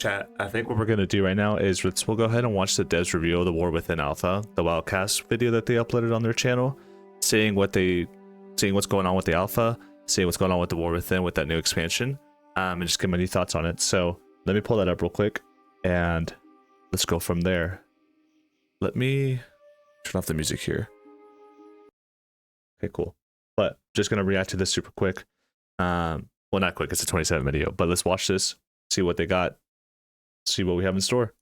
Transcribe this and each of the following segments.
Chat, I think what we're gonna do right now is we'll go ahead and watch the devs review of the War Within Alpha, the Wildcast video that they uploaded on their channel, seeing what's going on with the alpha, seeing what's going on with the War Within with that new expansion, and just give my new thoughts on it. So let me pull that up real quick, and let's go from there. Let me turn off the music here. Okay, cool. But just gonna react to this super quick. Well, not quick. It's a 27 video, but let's watch this, see what they got, see what we have in store.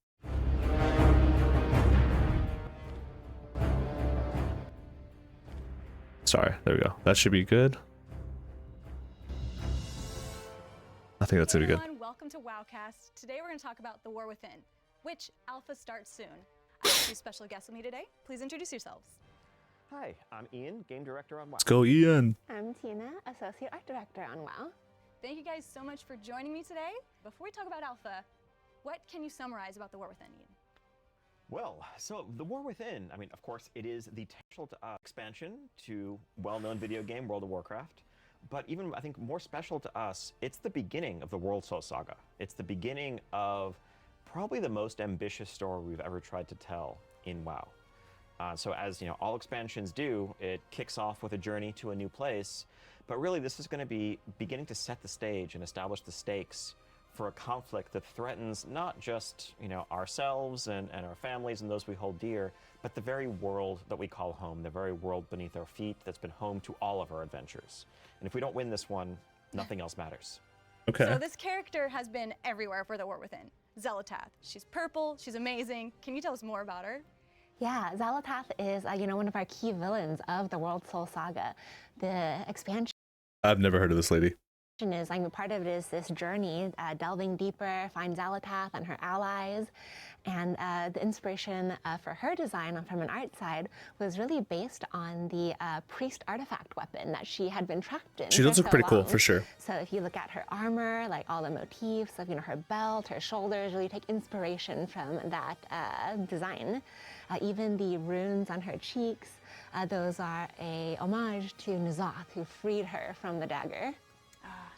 Sorry, there we go. That should be good. I think that's gonna be good. Welcome to Wowcast. Today we're going to talk about The War Within, which alpha starts soon. I have two special guests with me today. Please introduce yourselves. Hi, I'm Ian, Game Director on WoW. Let's go, Ian. I'm Tina, Associate Art Director on WoW. Thank you guys so much for joining me today. Before we talk about alpha, what can you summarize about The War Within, Ian? Well, so The War Within, I mean, of course, it is the potential expansion to well-known video game World of Warcraft. But even, I think, more special to us, it's the beginning of the World Soul Saga. It's the beginning of probably the most ambitious story we've ever tried to tell in WoW. So as you know, all expansions do, it kicks off with a journey to a new place. But really, this is going to be beginning to set the stage and establish the stakes for a conflict that threatens not just ourselves and our families and those we hold dear, but the very world that we call home, the very world beneath our feet that's been home to all of our adventures. And if we don't win this one, nothing else matters. Okay. So this character has been everywhere for The War Within. Xelatath. She's purple. She's amazing. Can you tell us more about her? Yeah, Xelatath is one of our key villains of the World Soul Saga. The expansion I've never heard of this lady. is, part of it is this journey, delving deeper, find Xelatath and her allies. And the inspiration for her design from an art side was really based on the priest artifact weapon that she had been trapped in. She does look pretty cool, for sure. So if you look at her armor, like all the motifs of her belt, her shoulders, really take inspiration from that design. Even the runes on her cheeks, those are a homage to N'Zoth, who freed her from the dagger.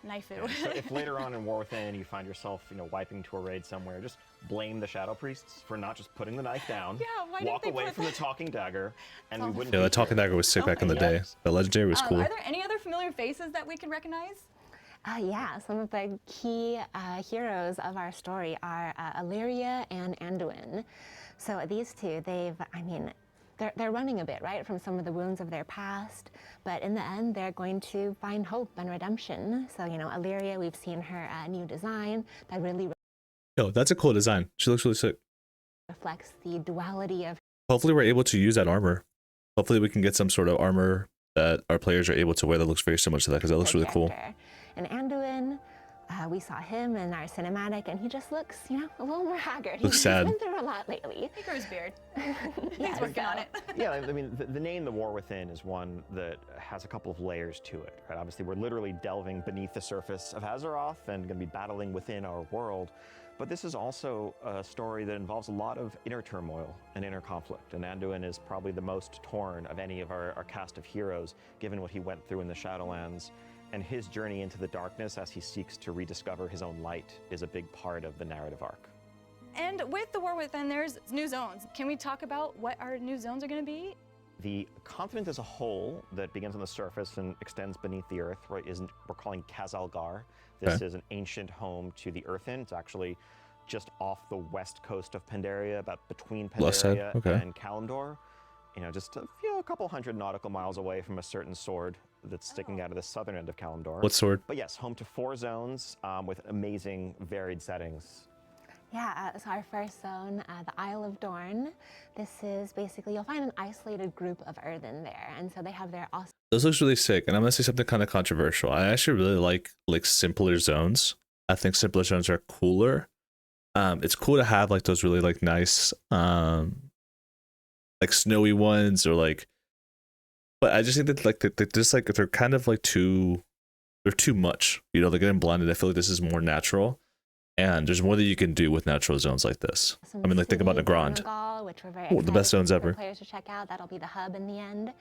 Knifeu. Yeah, so if later on in War Within you find yourself, wiping to a raid somewhere, just blame the Shadow Priests for not just putting the knife down. Yeah, why didn't walk they away put from the talking dagger, and we wouldn't. Yeah, be the talking here. dagger was sick back in the yeah. day. The legendary was cool. Are there any other familiar faces that we can recognize? Yeah, some of the key heroes of our story are Illyria and Anduin. So these two, they're running a bit, right, from some of the wounds of their past, but in the end, they're going to find hope and redemption. So, Illyria, we've seen her new design that really Yo, that's a cool design. She looks really sick. reflects the duality of Hopefully we're able to use that armor. Hopefully we can get some sort of armor that our players are able to wear that looks very similar to that, because that looks really cool. And Anduin, we saw him in our cinematic, and he just looks, a little more haggard. Looks He's sad. been through a lot lately. He grew his beard. Yeah, He's working on it. Yeah, I mean, the name The War Within is one that has a couple of layers to it, right? Obviously, we're literally delving beneath the surface of Azeroth and going to be battling within our world. But this is also a story that involves a lot of inner turmoil and inner conflict. And Anduin is probably the most torn of any of our cast of heroes, given what he went through in the Shadowlands. And his journey into the darkness as he seeks to rediscover his own light is a big part of the narrative arc. And with The War Within, there's new zones. Can we talk about what our new zones are going to be? The continent as a whole that begins on the surface and extends beneath the earth, right, we're calling Khazalgar. This is an ancient home to the Earthen. It's actually just off the west coast of Pandaria, about between Pandaria and Kalimdor. Just a couple hundred nautical miles away from a certain sword that's sticking out of the southern end of Kalimdor. What sword? But yes, home to 4 zones with amazing, varied settings. Yeah, so our first zone, the Isle of Dorn. This is basically, you'll find an isolated group of Earthen there, and so they have their awesome. This looks really sick, and I'm gonna say something kind of controversial. I actually really like simpler zones. I think simpler zones are cooler. It's cool to have like those really nice like snowy ones, or but I just think that they're kind of they're too much. They're getting blinded. I feel like this is more natural, and there's more that you can do with natural zones like this. I mean, think about Nagrand. Which we're very the best zones ever. Players to check out. That'll be the hub in the end.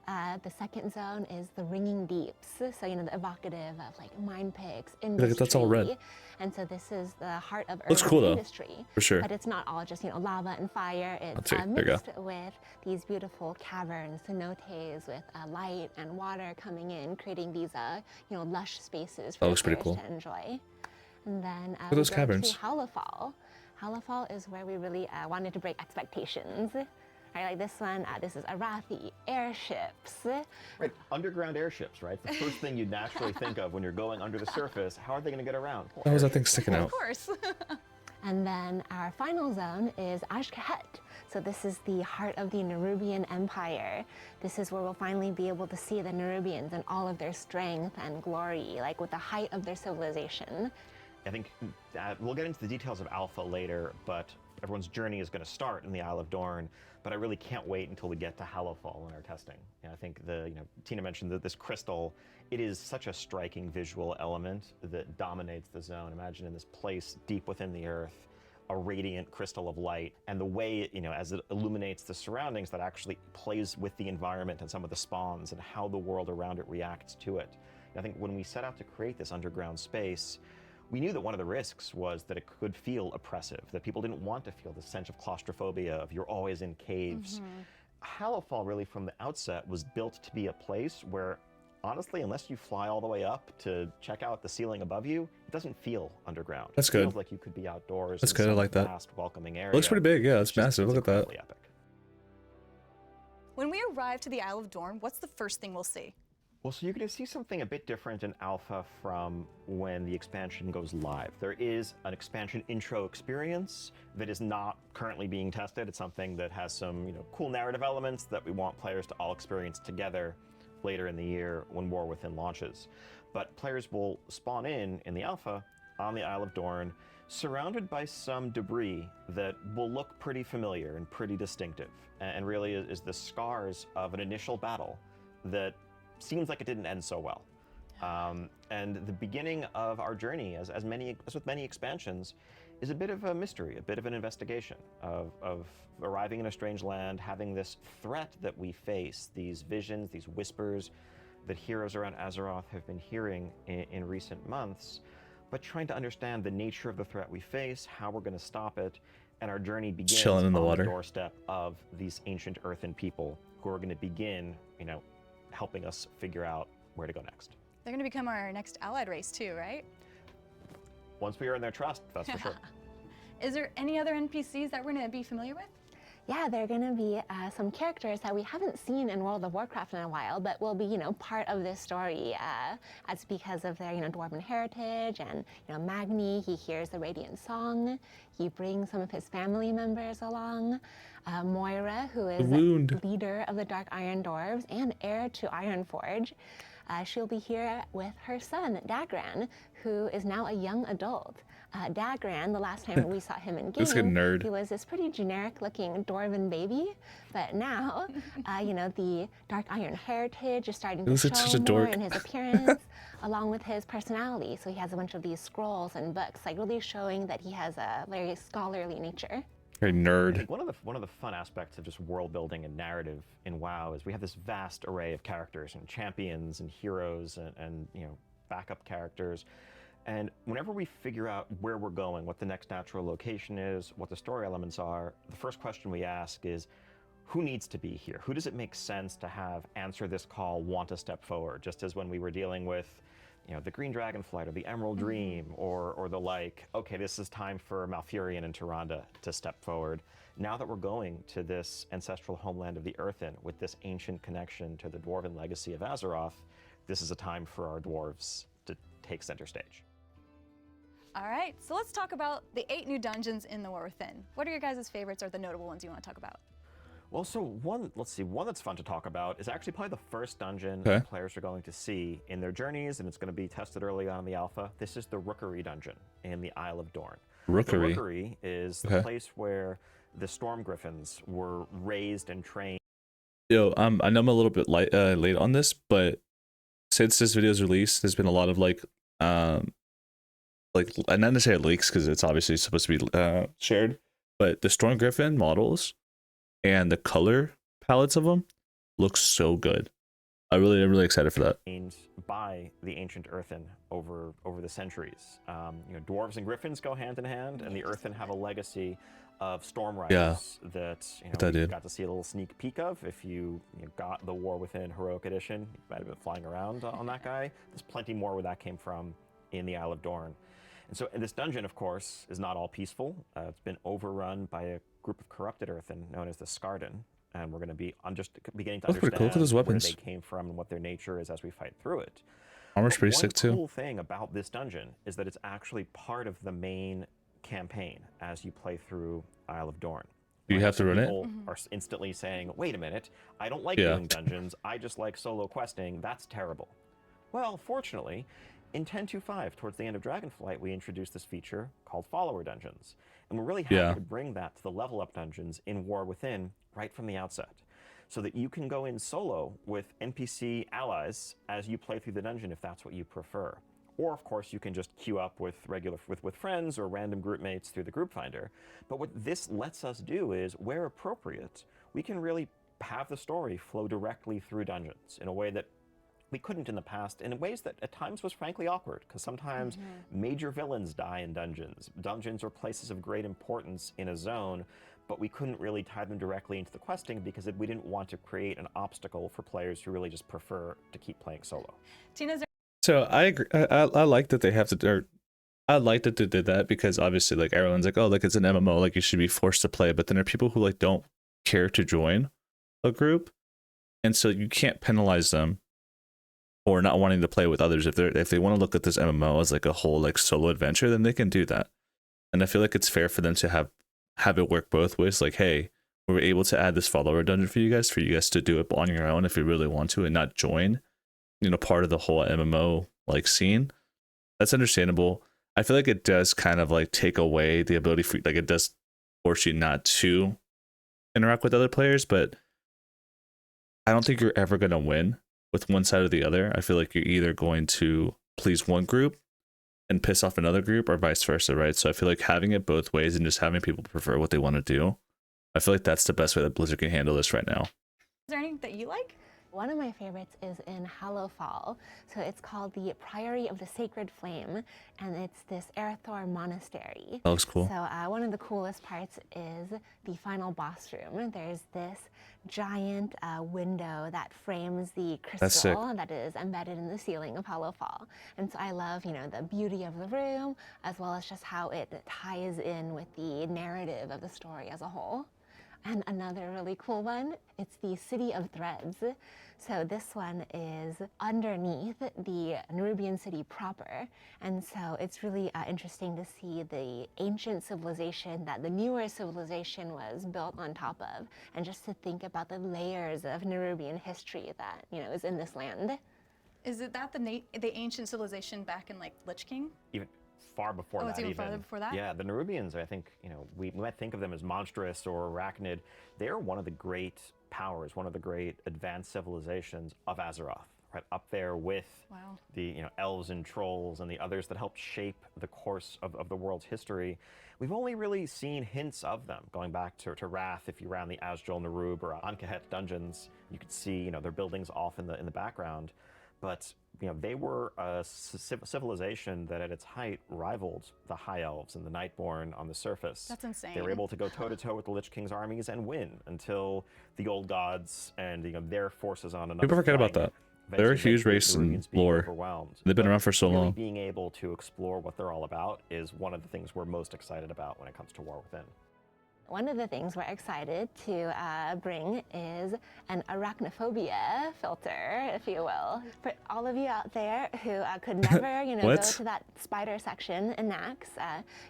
The second zone is the Ringing Deeps, so the evocative of mine picks, industry, that's all red. And so this is the heart of Looks urban cool, though, industry. for sure. But it's not all just, lava and fire. It's see. There you go. mixed with these beautiful caverns, cenotes with light and water coming in, creating these, lush spaces for That looks pretty players cool. to enjoy. And then at those we go caverns. to Howlafall. Howlafall is where we really wanted to break expectations. Right, like this one, this is Arathi, airships. Right, underground airships, right? The first thing you'd naturally think of when you're going under the surface, how are they going to get around? Well, How was that thing sticking Of out? course. And then our final zone is Ashkahet. So this is the heart of the Nerubian Empire. This is where we'll finally be able to see the Nerubians and all of their strength and glory, like with the height of their civilization. I think we'll get into the details of Alpha later, but everyone's journey is going to start in the Isle of Dorn. But I really can't wait until we get to Hallowfall in our testing. I think Tina mentioned that this crystal, it is such a striking visual element that dominates the zone. Imagine in this place deep within the earth, a radiant crystal of light, and the way, as it illuminates the surroundings, that actually plays with the environment and some of the spawns and how the world around it reacts to it. I think when we set out to create this underground space, we knew that one of the risks was that it could feel oppressive, that people didn't want to feel the sense of claustrophobia, of you're always in caves. Hallowfall really from the outset was built to be a place where, honestly, unless you fly all the way up to check out the ceiling above you, it doesn't feel underground. That's It good. feels like you could be outdoors. That's in good, I some like that. vast, welcoming area. It looks pretty big, yeah, it's massive. Look at that. incredibly epic. When we arrive to the Isle of Dorn, what's the first thing we'll see? Well, so you're going to see something a bit different in Alpha from when the expansion goes live. There is an expansion intro experience that is not currently being tested. It's something that has some, cool narrative elements that we want players to all experience together later in the year when War Within launches. But players will spawn in the Alpha on the Isle of Dorn, surrounded by some debris that will look pretty familiar and pretty distinctive, and really is the scars of an initial battle that seems like it didn't end so well. And the beginning of our journey, as with many expansions, is a bit of a mystery, a bit of an investigation of arriving in a strange land, having this threat that we face, these visions, these whispers that heroes around Azeroth have been hearing in recent months, but trying to understand the nature of the threat we face, how we're going to stop it, and our journey begins Chilling in the on water. the doorstep of these ancient earthen people who are going to begin, helping us figure out where to go next. They're going to become our next allied race too, right? Once we earn their trust, that's for sure. Is there any other NPCs that we're going to be familiar with? Yeah, there are going to be some characters that we haven't seen in World of Warcraft in a while, but will be, part of this story. That's because of their, dwarven heritage. And, Magni, he hears the Radiant Song. He brings some of his family members along. Moira, who is leader of the Dark Iron Dwarves and heir to Ironforge. She'll be here with her son, Dagran, who is now a young adult. Dagran, the last time we saw him in game, nerd. he was this pretty generic-looking dwarven baby, but now, the Dark Iron heritage is starting to looks like show such a more dork. in his appearance, along with his personality. So he has a bunch of these scrolls and books, like really showing that he has a very scholarly nature. Very I nerd. think one of the fun aspects of just world building and narrative in WoW is we have this vast array of characters and champions and heroes and backup characters. And whenever we figure out where we're going, what the next natural location is, what the story elements are, the first question we ask is, who needs to be here? Who does it make sense to have answer this call, want to step forward? Just as when we were dealing with the Green Dragonflight or the Emerald Dream or the like, okay, this is time for Malfurion and Tyrande to step forward. Now that we're going to this ancestral homeland of the Earthen with this ancient connection to the dwarven legacy of Azeroth, this is a time for our dwarves to take center stage. All right, so let's talk about the 8 new dungeons in the War Within. What are your guys' favorites or the notable ones you want to talk about? Well, so one that's fun to talk about is actually probably the first dungeon Okay. players are going to see in their journeys, and it's going to be tested early on in the alpha. This is the Rookery dungeon in the Isle of Dorn. Rookery. The Rookery is the place where the Storm Griffins were raised and trained. Yo, I know I'm a little bit late on this, but since this video's released, there's been a lot of not necessarily leaks because it's obviously supposed to be shared, but the Storm Griffin models and the color palettes of them look so good. I'm really excited for that. By the ancient earthen over the centuries. You know, dwarves and griffins go hand in hand, and the earthen have a legacy of storm riders that we got to see a little sneak peek of. If you got the War Within Heroic Edition, you might have been flying around on that guy. There's plenty more where that came from in the Isle of Dorn. And so this dungeon, of course, is not all peaceful. It's been overrun by a group of corrupted earthen known as the Skarden. And we're going to be just beginning to understand cool. Look at those weapons. where they came from and what their nature is as we fight through it. Armor's pretty sick too. One cool thing about this dungeon is that it's actually part of the main campaign as you play through Isle of Dorn. Do you have to run it? People are instantly saying, wait a minute, I don't like doing dungeons, I just like solo questing, that's terrible. Well, fortunately, in 10.2.5, towards the end of Dragonflight, we introduced this feature called Follower Dungeons. And we're really happy to bring that to the level up dungeons in War Within right from the outset, so that you can go in solo with NPC allies as you play through the dungeon if that's what you prefer. Or, of course, you can just queue up with with friends or random group mates through the group finder. But what this lets us do is, where appropriate, we can really have the story flow directly through dungeons in a way that we couldn't in the past, in ways that at times was frankly awkward, because sometimes major villains die in dungeons. Dungeons are places of great importance in a zone, but we couldn't really tie them directly into the questing because we didn't want to create an obstacle for players who really just prefer to keep playing solo. So I agree. I like that they have to, or I like that they did that, because obviously like everyone's like, oh, like it's an MMO, like you should be forced to play. But then there are people who like don't care to join a group, and so you can't penalize them for not wanting to play with others. If they want to look at this MMO as like a whole like solo adventure, then they can do that. And I feel like it's fair for them to have it work both ways. Like, hey, we were able to add this follower dungeon for you guys to do it on your own if you really want to, and not join, part of the whole MMO like scene. That's understandable. I feel like it does kind of like take away the ability for, like, it does force you not to interact with other players, but I don't think you're ever going to win with one side or the other. I feel like you're either going to please one group and piss off another group, or vice versa, right? So I feel like having it both ways and just having people prefer what they want to do, I feel like that's the best way that Blizzard can handle this right now. Is there anything that you like? One of my favorites is in Hallowfall. So it's called the Priory of the Sacred Flame, and it's this Earthor monastery. That looks cool. So one of the coolest parts is the final boss room. There's this giant window that frames the crystal that is embedded in the ceiling of Hallowfall. And so I love, the beauty of the room, as well as just how it ties in with the narrative of the story as a whole. And another really cool one, it's the City of Threads. So this one is underneath the Nerubian city proper. And so it's really interesting to see the ancient civilization that the newer civilization was built on top of, and just to think about the layers of Nerubian history that, is in this land. Is it that the ancient civilization back in like Lich King? Even far before that. It's even farther before that? Yeah, the Nerubians, I think, we might think of them as monstrous or arachnid. They're one of the great powers, one of the great advanced civilizations of Azeroth, right up there with the elves and trolls and the others that helped shape the course of the world's history. We've only really seen hints of them, going back to Wrath. If you ran the Azjol Nerub or Ankahet dungeons, you could see their buildings off in the background. But they were a civilization that at its height rivaled the High Elves and the Nightborn on the surface. That's insane. They were able to go toe-to-toe with the Lich King's armies and win until the old gods and their forces on another. People forget about that. They're a huge race in lore. They've been around for so long. Being able to explore what they're all about is one of the things we're most excited about when it comes to War Within. One of the things we're excited to bring is an arachnophobia filter, if you will. For all of you out there who could never, go to that spider section in Nax,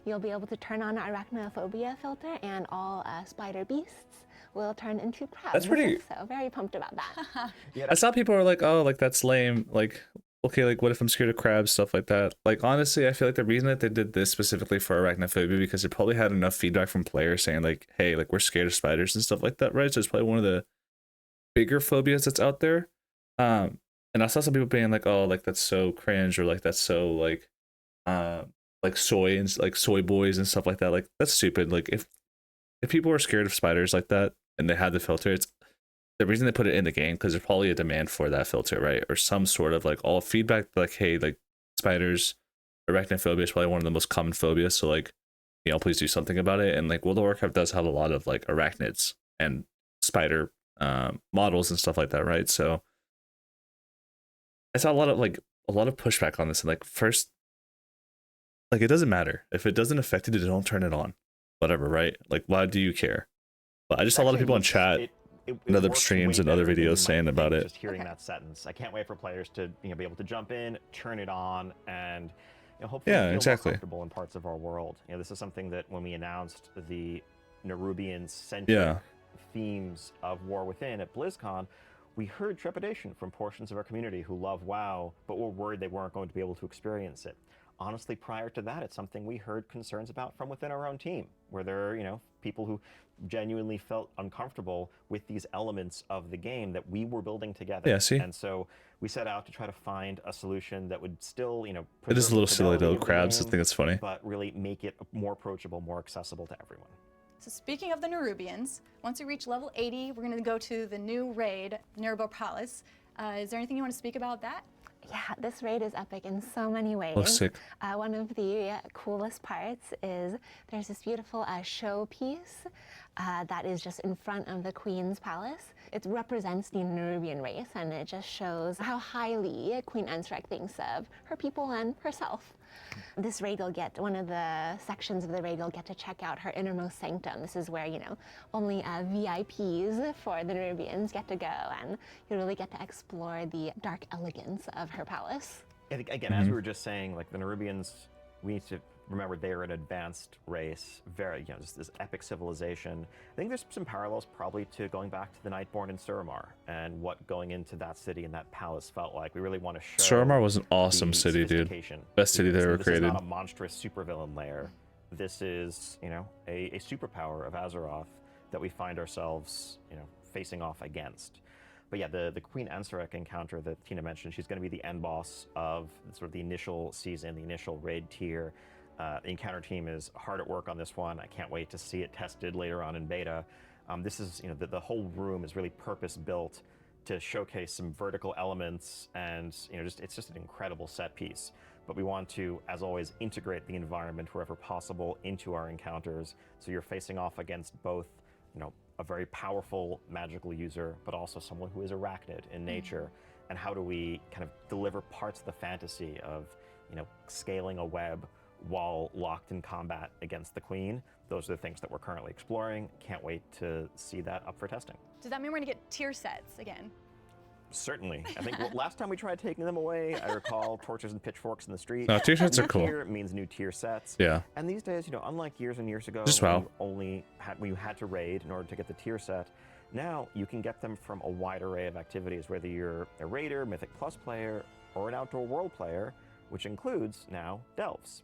you'll be able to turn on an arachnophobia filter, and all spider beasts will turn into crabs. That's pretty. So very pumped about that. I saw people were like, oh, like that's lame. Like, okay, like what if I'm scared of crabs, stuff like that. Like, honestly, I feel like the reason that they did this specifically for arachnophobia, because they probably had enough feedback from players saying like, hey, like we're scared of spiders and stuff like that, right? So it's probably one of the bigger phobias that's out there. And I saw some people being like, oh, like that's so cringe, or like that's so like soy and like soy boys and stuff like that. Like that's stupid. Like if people are scared of spiders like that and they had the filter, the reason they put it in the game, because there's probably a demand for that filter, right? Or some sort of like all feedback, like, hey, like spiders, arachnophobia is probably one of the most common phobias. So like, you know, please do something about it. And like World of Warcraft does have a lot of like arachnids and spider models and stuff like that, right? So I saw a lot of pushback on this. And like first, like it doesn't matter if it doesn't affect you, don't turn it on, whatever, right? Like why do you care? But I just saw a lot of people in chat and other streams and other videos saying about it. Just hearing that sentence, I can't wait for players to be able to jump in, turn it on, and hopefully feel more comfortable in parts of our world. This is something that when we announced the Nerubian-centric themes of War Within at BlizzCon, we heard trepidation from portions of our community who love WoW, but were worried they weren't going to be able to experience it. Honestly, prior to that, it's something we heard concerns about from within our own team, where there are, people who genuinely felt uncomfortable with these elements of the game that we were building together. Yeah, see? And so we set out to try to find a solution that would still, it is a little silly though, crabs. I think it's funny. But really make it more approachable, more accessible to everyone. So speaking of the Nerubians, once we reach level 80, we're going to go to the new raid, Nerbo Palace. Is there anything you want to speak about that? Yeah, this raid is epic in so many ways. Looks sick. One of the coolest parts is there's this beautiful showpiece that is just in front of the Queen's Palace. It represents the Nerubian race, and it just shows how highly Queen Ansrek thinks of her people and herself. This raid, one of the sections of the raid, you'll get to check out her innermost sanctum. This is where, only VIPs for the Nerubians get to go, and you really get to explore the dark elegance of her palace. I think, again, as we were just saying, like the Nerubians, we need to remember they're an advanced race, very, just this epic civilization. I think there's some parallels probably to going back to the Nightborn in Suramar and what going into that city and that palace felt like. We really want to show Suramar was an awesome city, dude. Best city they ever created. This is not a monstrous supervillain lair. This is, a superpower of Azeroth that we find ourselves, facing off against. But yeah, the Queen Ansarek encounter that Tina mentioned, she's going to be the end boss of sort of the initial season, the initial raid tier. The encounter team is hard at work on this one. I can't wait to see it tested later on in beta. This is, the whole room is really purpose-built to showcase some vertical elements, and it's just an incredible set piece. But we want to, as always, integrate the environment wherever possible into our encounters, so you're facing off against both, a very powerful magical user, but also someone who is arachnid in nature. And how do we kind of deliver parts of the fantasy of, scaling a web while locked in combat against the Queen? Those are the things that we're currently exploring. Can't wait to see that up for testing. Does that mean we're going to get tier sets again? Certainly. I think last time we tried taking them away, I recall torches and pitchforks in the street. No, tier sets are cool. Tier means new tier sets. Yeah. And these days, unlike years and years ago, when you had to raid in order to get the tier set, now you can get them from a wide array of activities, whether you're a raider, Mythic Plus player, or an Outdoor World player, which includes now delves.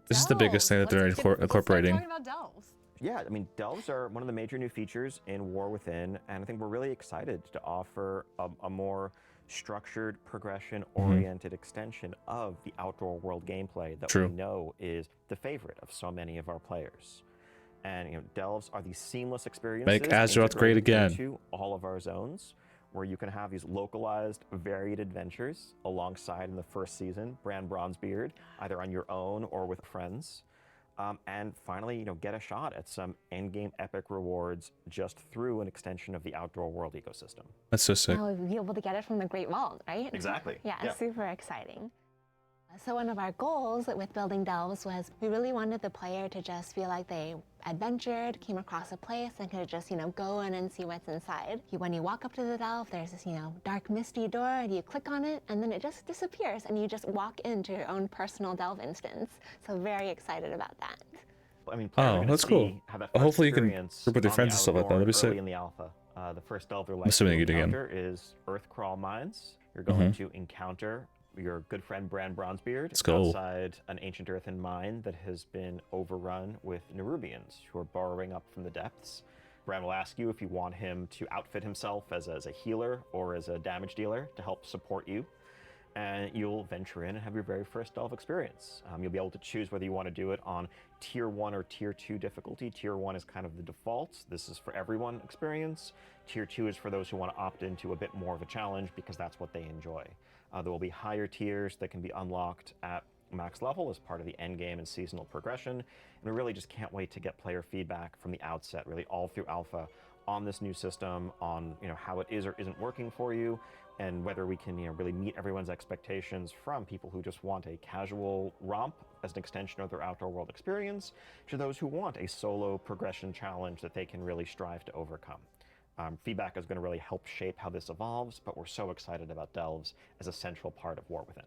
This is the biggest thing that they're incorporating. Let's start talking about delves. Yeah, I mean, delves are one of the major new features in War Within, and I think we're really excited to offer a more structured, progression-oriented extension of the Outdoor World gameplay that we know is the favorite of so many of our players. And delves are these seamless experiences. Make Azeroth great again. Into all of our zones, where you can have these localized, varied adventures alongside in the first season, Bran Bronzebeard, either on your own or with friends. And finally, get a shot at some endgame epic rewards just through an extension of the Outdoor World ecosystem. That's so sick. Now we'll be able to get it from the Great Vault, right? Exactly. Yeah, super exciting. So one of our goals with building delves was we really wanted the player to just feel like they adventured, came across a place, and could just, go in and see what's inside. When you walk up to the delve, there's this, dark, misty door, and you click on it, and then it just disappears, and you just walk into your own personal delve instance. So very excited about that. I mean, that's cool. Hopefully you can group with your friends and stuff like that. That'd be sick. In the alpha, the first delve they're encounter is Earthcrawl Mines. You're going to encounter your good friend Bran Bronzebeard outside an ancient earthen mine that has been overrun with Nerubians who are burrowing up from the depths. Bran will ask you if you want him to outfit himself as a healer or as a damage dealer to help support you. and you'll venture in and have your very first delve experience. You'll be able to choose whether you want to do it on tier 1 or tier 2 difficulty. Tier 1 is kind of the default. This is for everyone experience. Tier 2 is for those who want to opt into a bit more of a challenge because that's what they enjoy. There will be higher tiers that can be unlocked at max level as part of the end game and seasonal progression. And we really just can't wait to get player feedback from the outset, really all through alpha, on this new system, on how it is or isn't working for you, and whether we can really meet everyone's expectations, from people who just want a casual romp as an extension of their outdoor world experience to those who want a solo progression challenge that they can really strive to overcome. Feedback is going to really help shape how this evolves, but we're so excited about delves as a central part of War Within.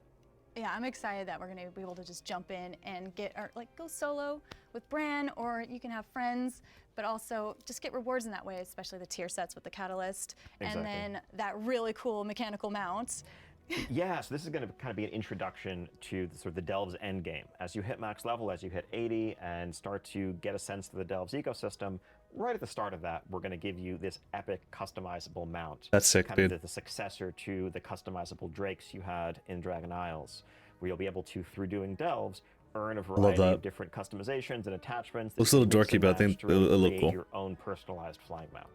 Yeah, I'm excited that we're going to be able to just jump in and go solo with Bran, or you can have friends, but also just get rewards in that way, especially the tier sets with the catalyst, Exactly. and then that really cool mechanical mount. Yeah, so this is going to kind of be an introduction to the, sort of the delves end game. As you hit max level, as you hit 80 and start to get a sense of the delves ecosystem, right at the start of that, we're going to give you this epic customizable mount. That's sick, kind of dude. the successor to the customizable drakes you had in Dragon Isles, where you'll be able to, through doing delves, earn a variety that. of different customizations and attachments. that Looks a you little can mix dorky, and but I match think to really it'll look create cool. your own personalized flying mount.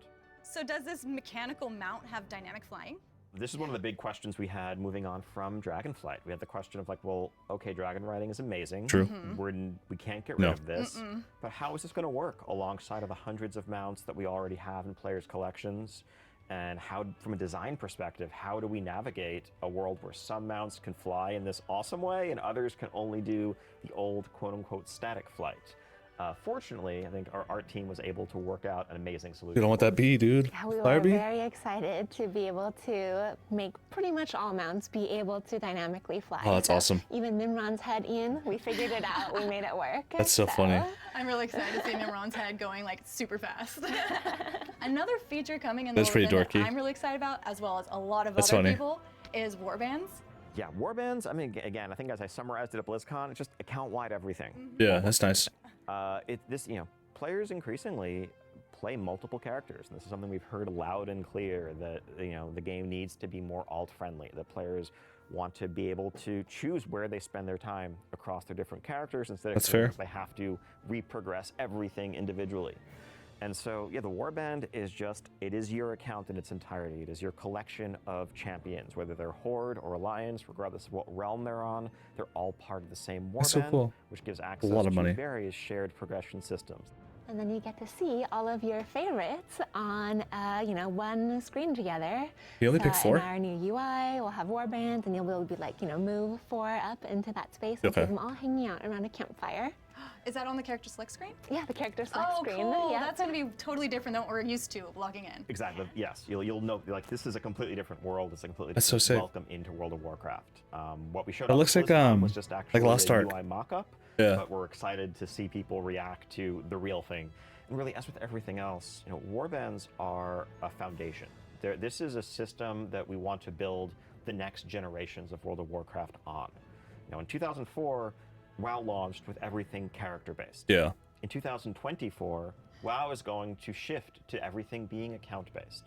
So does this mechanical mount have dynamic flying? This is one of the big questions we had moving on from Dragonflight. We had the question of like, well, okay, dragon riding is amazing. True. We can't get rid No. of this. But how is this going to work alongside of the hundreds of mounts that we already have in players' collections? And how, from a design perspective, how do we navigate a world where some mounts can fly in this awesome way and others can only do the old quote-unquote static flight? Fortunately, I think our art team was able to work out an amazing solution. You don't want that bee, dude. Yeah, we Fire were bee? very excited to be able to make pretty much all mounts be able to dynamically fly. Oh, that's awesome. Even Nimron's head, Ian, we figured it out. We made it work. That's so funny. I'm really excited to see Nimron's head going like super fast. Another feature coming in That's the pretty War Within dorky. that I'm really excited about, as well as a lot of That's other funny. people, is warbands. Yeah, warbands, I mean, again, I think as I summarized it at BlizzCon, it's just account-wide everything. Yeah, that's nice. Players increasingly play multiple characters, and this is something we've heard loud and clear, that the game needs to be more alt-friendly. That players want to be able to choose where they spend their time across their different characters instead of That's feeling fair. like they have to reprogress everything individually. And so, yeah, the warband is it is your account in its entirety. It is your collection of champions, whether they're Horde or Alliance, regardless of what realm they're on. They're all part of the same warband, That's so cool. which gives access lot of to money. various shared progression systems. And then you get to see all of your favorites on, one screen together. You only pick 4? In our new UI, we'll have warbands, and you'll be able to move 4 up into that space and see Okay. them all hanging out around a campfire. Is that on the character select screen? Yeah, the character select Oh, screen. cool. Yeah. That's going to be totally different than what we're used to logging in. Exactly. Yes, you'll know, like, this is a completely different world. It's a completely That's so different sick. welcome into World of Warcraft. What we showed It off looks at like, BlizzCon was just actually Lost a Ark. UI mock-up. Yeah. But we're excited to see people react to the real thing. And really, as with everything else, warbands are a foundation. This is a system that we want to build the next generations of World of Warcraft on. In 2004, WoW launched with everything character-based. Yeah. In 2024, WoW is going to shift to everything being account-based.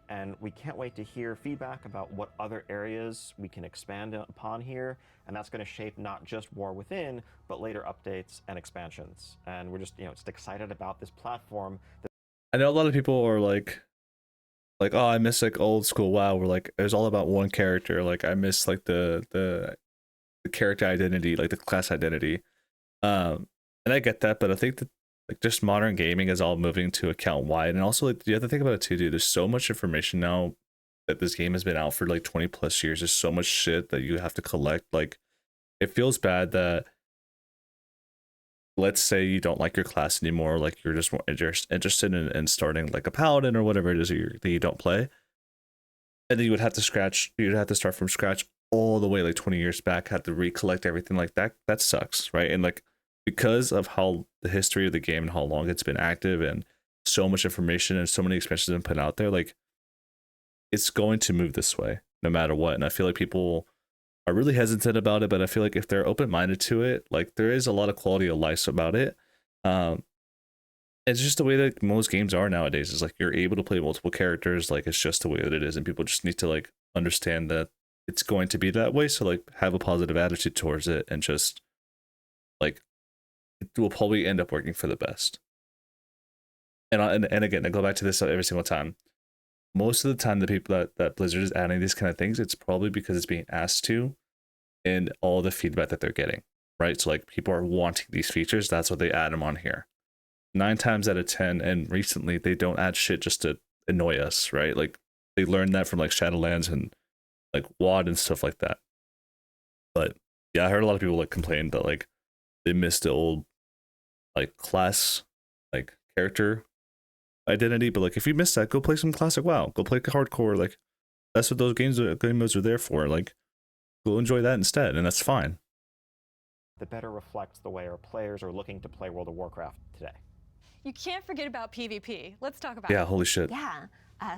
And we can't wait to hear feedback about what other areas we can expand upon here. And that's going to shape not just War Within, but later updates and expansions. And we're just, just excited about this platform. I know a lot of people are like, oh, I miss like old school WoW, where like it was all about one character. Like I miss like the character identity, like the class identity. And I get that, but I think that like just modern gaming is all moving to account wide. And also, like, you have to think about it too, dude. There's so much information now that this game has been out for like 20 plus years. There's so much shit that you have to collect. Like, it feels bad that, let's say you don't like your class anymore, like you're just more interested in starting like a paladin or whatever it is that you don't play, and then you'd have to start from scratch all the way like 20 years back, have to recollect everything like that. That sucks, right? And like, because of how the history of the game and how long it's been active and so much information and so many expansions have been put out there, like it's going to move this way no matter what. And I feel like people are really hesitant about it, but I feel like if they're open-minded to it, like there is a lot of quality of life about it. It's just the way that most games are nowadays. Is like you're able to play multiple characters. Like it's just the way that it is, and people just need to like understand that it's going to be that way. So like have a positive attitude towards it, and just like it will probably end up working for the best. And again, I go back to this every single time. Most of the time, the people that Blizzard is adding these kind of things, it's probably because it's being asked to, and all the feedback that they're getting, right? So like people are wanting these features, that's what they add them on here. 9 times out of 10, and recently they don't add shit just to annoy us, right? Like they learned that from like Shadowlands and like WoD and stuff like that. But yeah, I heard a lot of people like complain that like they missed the old like class like character identity. But like if you missed that, go play some classic WoW. Go play hardcore. Like that's what those game modes are there for. Like go enjoy that instead, and that's fine. That better reflects the way our players are looking to play World of Warcraft today. You can't forget about PvP. Let's talk about Yeah, it. holy shit. Yeah.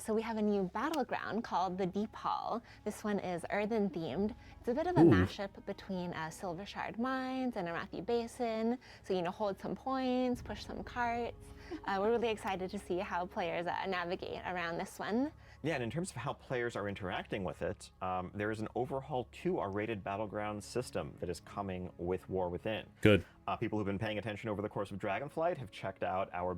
So we have a new battleground called the Deep Hall. This one is Earthen themed. It's a bit of a mashup between Silver Shard Mines and Arathi Basin. So, hold some points, push some carts. We're really excited to see how players navigate around this one. Yeah, and in terms of how players are interacting with it, there is an overhaul to our rated battleground system that is coming with War Within. Good. People who've been paying attention over the course of Dragonflight have checked out our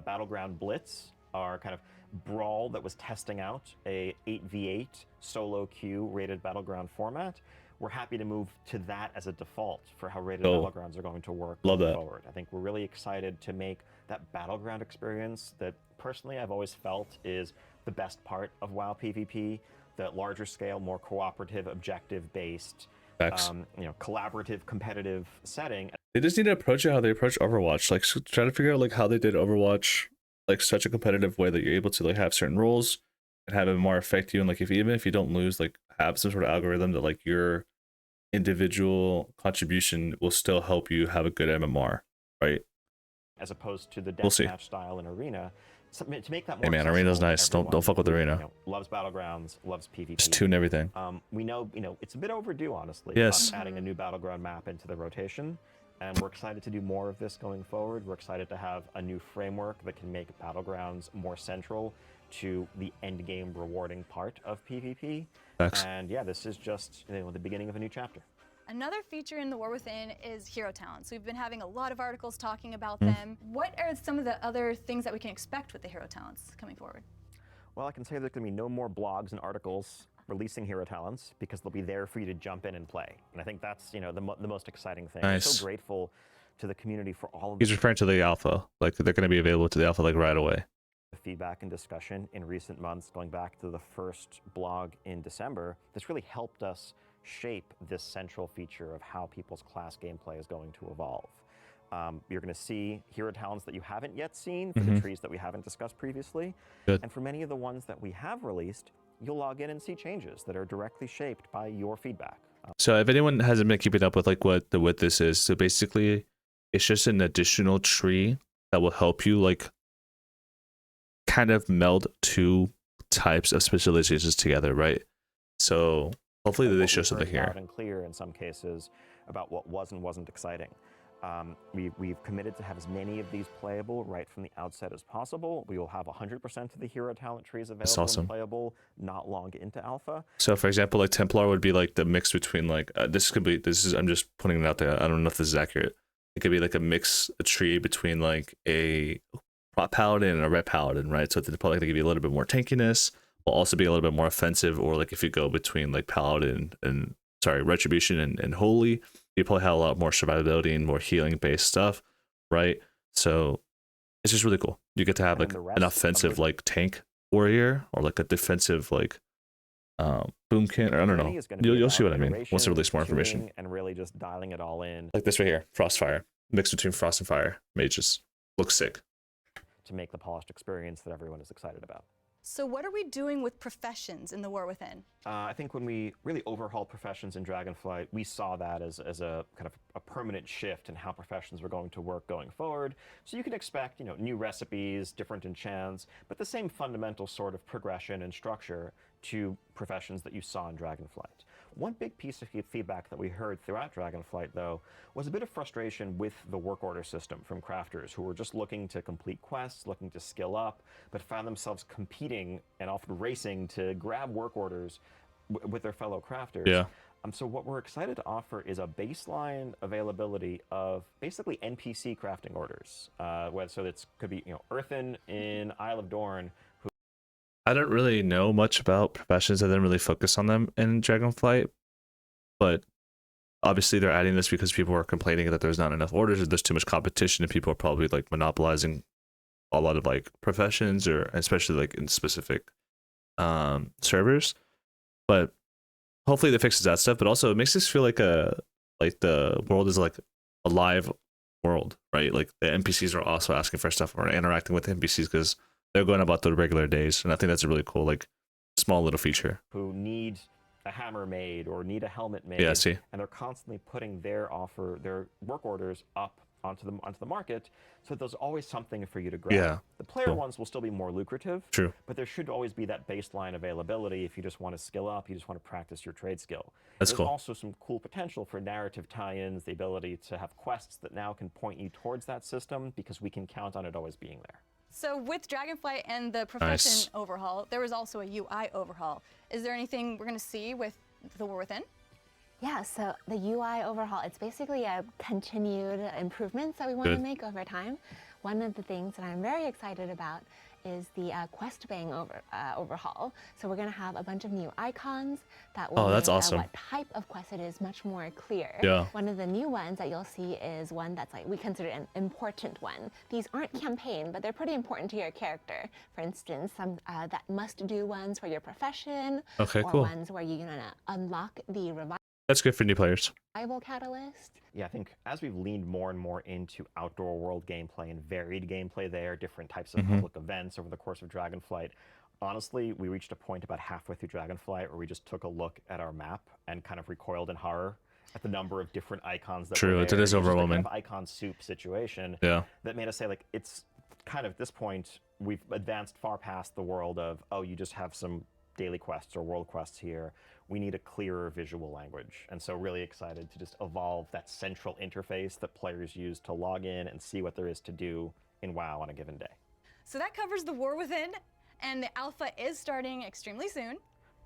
Battleground Blitz, our kind of brawl that was testing out a 8v8 solo queue rated battleground format. We're happy to move to that as a default for how rated battlegrounds are going to work going forward. I think we're really excited to make that battleground experience that personally I've always felt is the best part of WoW PvP, the larger scale, more cooperative, objective-based, collaborative, competitive setting. They just need to approach it how they approach Overwatch. Like try to figure out like how they did Overwatch, like such a competitive way that you're able to like have certain roles and have it more affect you. And like even if you don't lose, like have some sort of algorithm that like your individual contribution will still help you have a good MMR, right? As opposed to the deathmatch style in Arena. To make that more Arena's nice. Don't fuck with Arena. Loves battlegrounds, loves PvP. Just tune everything. We know, it's a bit overdue, honestly. Yes. Adding a new battleground map into the rotation, and we're excited to do more of this going forward. We're excited to have a new framework that can make battlegrounds more central to the end game rewarding part of PvP. And yeah, this is just the beginning of a new chapter. Another feature in the War Within is hero talents. We've been having a lot of articles talking about them. What are some of the other things that we can expect with the hero talents coming forward? Well, I can say there's going to be no more blogs and articles releasing hero talents because they'll be there for you to jump in and play. And I think that's the most exciting thing. Nice. I'm so grateful to the community for all of He's referring to the alpha. Like they're going to be available to the alpha like right away. The feedback and discussion in recent months, going back to the first blog in December, this really helped us shape this central feature of how people's class gameplay is going to evolve. You're going to see hero talents that you haven't yet seen for the trees that we haven't discussed previously. Good. And for many of the ones that we have released, you'll log in and see changes that are directly shaped by your feedback. So if anyone hasn't been keeping up with like what this is, so basically it's just an additional tree that will help you like kind of meld two types of specializations together, right? So hopefully they show something here. Loud and clear in some cases about what was and wasn't exciting. We've committed to have as many of these playable right from the outset as possible. We will have 100% of the hero talent trees available and playable not long into alpha. So for example, like Templar would be like the mix between like I'm just putting it out there. I don't know if this is accurate. It could be like a tree between like a paladin and a red paladin, right? So the like they give you a little bit more tankiness, will also be a little bit more offensive. Or like if you go between like paladin and retribution and holy, you probably have a lot more survivability and more healing based stuff, right? So it's just really cool. You get to have like an offensive like tank warrior or like a defensive like boomkin, or I don't know. You'll see what I mean once I release more information. And really just dialing it all in. Like this right here, Frostfire, mix between Frost and Fire mages, looks sick. To make the polished experience that everyone is excited about. So what are we doing with professions in the War Within? I think when we really overhauled professions in Dragonflight, we saw that as a kind of a permanent shift in how professions were going to work going forward. So you can expect, new recipes, different enchants, but the same fundamental sort of progression and structure to professions that you saw in Dragonflight. One big piece of feedback that we heard throughout Dragonflight, though, was a bit of frustration with the work order system from crafters who were just looking to complete quests, looking to skill up, but found themselves competing and often racing to grab work orders with their fellow crafters. Yeah. So what we're excited to offer is a baseline availability of basically NPC crafting orders. So it could be Earthen in Isle of Dorn. I don't really know much about professions. I didn't really focus on them in Dragonflight, but obviously they're adding this because people are complaining that there's not enough orders or there's too much competition and people are probably like monopolizing a lot of like professions, or especially like in specific servers. But hopefully that fixes that stuff, but also it makes us feel like the world is like a live world, right? Like the NPCs are also asking for stuff or interacting with NPCs because they're going about the regular days, and I think that's a really cool, like, small little feature. Who need a hammer made or need a helmet made. Yeah, I see. And they're constantly putting their work orders up onto the market, so that there's always something for you to grab. Yeah. The player ones will still be more lucrative. True. But there should always be that baseline availability if you just want to skill up, you just want to practice your trade skill. That's There's cool. also some cool potential for narrative tie-ins, the ability to have quests that now can point you towards that system because we can count on it always being there. So with Dragonflight and the profession overhaul, there was also a UI overhaul. Is there anything we're going to see with the War Within? Yeah, so the UI overhaul, it's basically a continued improvements that we want to make over time. One of the things that I'm very excited about is the quest bang overhaul. So we're going to have a bunch of new icons that will that's make awesome. what type of quest it is much more clear. Yeah. One of the new ones that you'll see is one that's like we consider an important one. These aren't campaign, but they're pretty important to your character. For instance, some that must-do ones for your profession, Okay, or cool. ones where you're going to unlock the That's good for new players. revival catalyst. Yeah, I think as we've leaned more and more into outdoor world gameplay and varied gameplay there, different types of public events over the course of Dragonflight, honestly, we reached a point about halfway through Dragonflight where we just took a look at our map and kind of recoiled in horror at the number of different icons that were there. It is It was just a overwhelming. kind of icon soup situation Yeah. that made us say, like, it's kind of at this point, we've advanced far past the world of, oh, you just have some daily quests or world quests here. We need a clearer visual language. And so really excited to just evolve that central interface that players use to log in and see what there is to do in WoW on a given day. So that covers the War Within, and the alpha is starting extremely soon.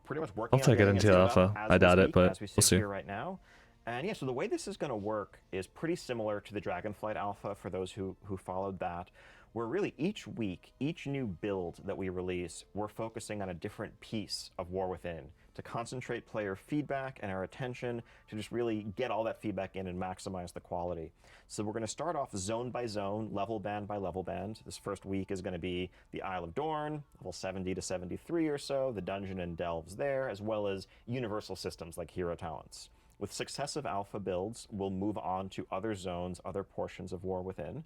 Pretty much working Hopefully on I get getting into it set alpha. up as I we doubt it, speak, but as we we'll sit see. here right now. And yeah, so the way this is going to work is pretty similar to the Dragonflight alpha for those who followed that, where really each week, each new build that we release, we're focusing on a different piece of War Within to concentrate player feedback and our attention to just really get all that feedback in and maximize the quality. So we're going to start off zone by zone, level band by level band. This first week is going to be the Isle of Dorn, level 70 to 73 or so, the dungeon and delves there, as well as universal systems like hero talents. With successive alpha builds, we'll move on to other zones, other portions of War Within,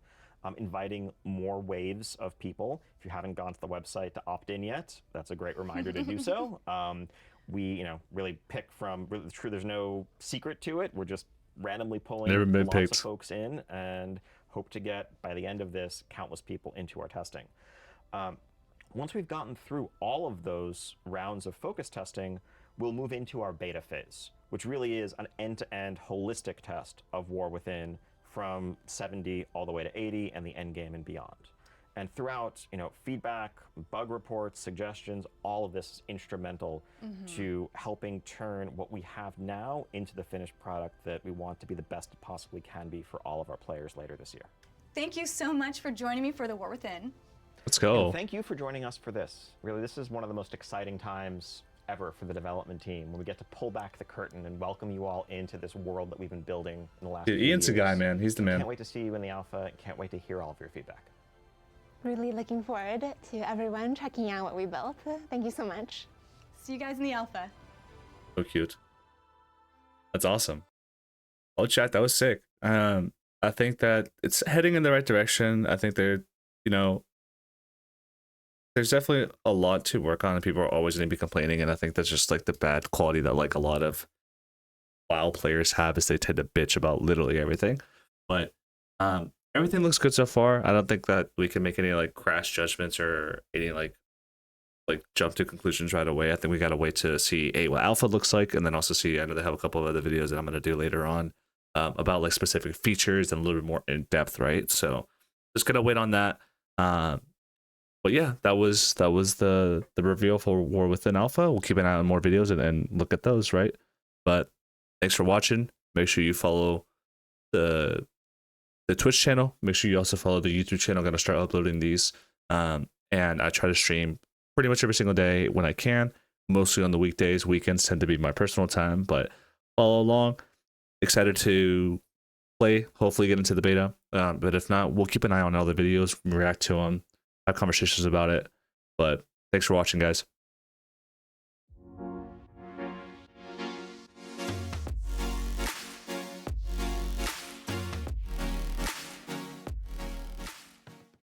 inviting more waves of people. If you haven't gone to the website to opt in yet, that's a great reminder to do so. We, really pick from, there's no secret to it. We're just randomly pulling lots of folks in and hope to get, by the end of this, countless people into our testing. Once we've gotten through all of those rounds of focus testing, we'll move into our beta phase, which really is an end-to-end holistic test of War Within from 70 all the way to 80 and the end game and beyond. And throughout, feedback, bug reports, suggestions, all of this is instrumental to helping turn what we have now into the finished product that we want to be the best it possibly can be for all of our players later this year. Thank you so much for joining me for the War Within. Let's go. And thank you for joining us for this. Really, this is one of the most exciting times ever for the development team when we get to pull back the curtain and welcome you all into this world that we've been building in the last few Ian's years. the guy, man. He's the man. Can't wait to see you in the alpha. Can't wait to hear all of your feedback. Really looking forward to everyone checking out what we built. Thank you so much. See you guys in the alpha. So cute. That's awesome. Oh, chat, that was sick. I think that it's heading in the right direction. I think they're, there's definitely a lot to work on, and people are always going to be complaining. And I think that's just like the bad quality that like a lot of WoW players have, is they tend to bitch about literally everything. But everything looks good so far. I don't think that we can make any like crash judgments or any like jump to conclusions right away. I think we got to wait to see what alpha looks like, and then also see, I know they have a couple of other videos that I'm going to do later on about like specific features and a little bit more in depth, right? So just going to wait on that. but yeah, that was the reveal for War Within Alpha. We'll keep an eye on more videos and look at those, right? But thanks for watching. Make sure you follow the Twitch channel. Make sure you also follow the YouTube channel. I'm gonna start uploading these, and I try to stream pretty much every single day when I can. Mostly on the weekdays. Weekends tend to be my personal time, but follow along. Excited to play. Hopefully get into the beta. But if not, we'll keep an eye on all the videos, react to them, have conversations about it. But thanks for watching, guys.